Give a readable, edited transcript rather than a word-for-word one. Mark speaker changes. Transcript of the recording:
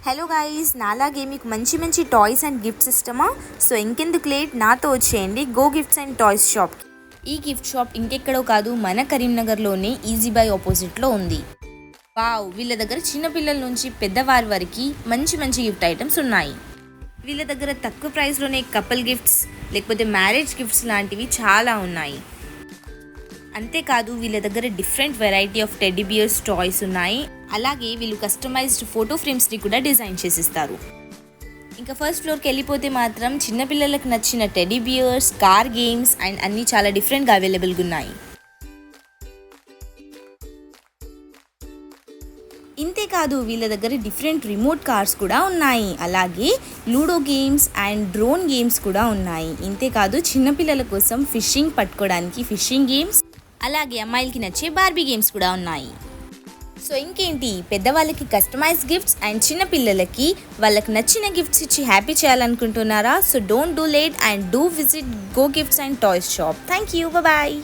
Speaker 1: Hello guys, నాలాగే మీకు మంచి మంచి టాయ్స్ అండ్ గిఫ్ట్స్ ఇష్టమా? సో ఇంకెందుకు లేట్, నాతో వచ్చేయండి గో గిఫ్ట్స్ అండ్ టాయ్స్ షాప్కి. ఈ గిఫ్ట్ షాప్ ఇంకెక్కడో కాదు, మన కరీంనగర్లోనే ఈజీ బై ఆపోజిట్లో ఉంది. వావ్, వీళ్ళ దగ్గర చిన్నపిల్లల నుంచి పెద్దవారి వరకు మంచి మంచి గిఫ్ట్ ఐటమ్స్ ఉన్నాయి. వీళ్ళ దగ్గర తక్కువ ప్రైస్లోనే కపుల్ గిఫ్ట్స్ లేకపోతే మ్యారేజ్ గిఫ్ట్స్ లాంటివి చాలా ఉన్నాయి. అంతేకాదు వీళ్ళ దగ్గర different variety of teddy beers toys ఉన్నాయి. అలాగే వీళ్ళు కస్టమైజ్డ్ ఫోటో ఫ్రేమ్స్ని కూడా డిజైన్ చేసిస్తారు. ఇంకా ఫస్ట్ ఫ్లోర్కి వెళ్ళిపోతే మాత్రం చిన్నపిల్లలకు నచ్చిన teddy beers, car games and అన్నీ చాలా డిఫరెంట్గా అవైలబుల్గా ఉన్నాయి. ఇంతేకాదు వీళ్ళ దగ్గర డిఫరెంట్ రిమోట్ కార్స్ కూడా ఉన్నాయి. అలాగే ludo games and drone games కూడా ఉన్నాయి. ఇంతేకాదు చిన్నపిల్లల కోసం ఫిషింగ్ పట్టుకోవడానికి ఫిషింగ్ గేమ్స్, అలాగే అమ్మాయిలకి నచ్చే బార్బీ గేమ్స్ కూడా ఉన్నాయి. సో ఇంకేంటి, పెద్దవాళ్ళకి కస్టమైజ్ గిఫ్ట్స్ అండ్ చిన్నపిల్లలకి వాళ్ళకి నచ్చిన గిఫ్ట్స్ ఇచ్చి హ్యాపీ చేయాలనుకుంటున్నారా? So don't do late and do visit go gifts and toys shop. Thank you, bye.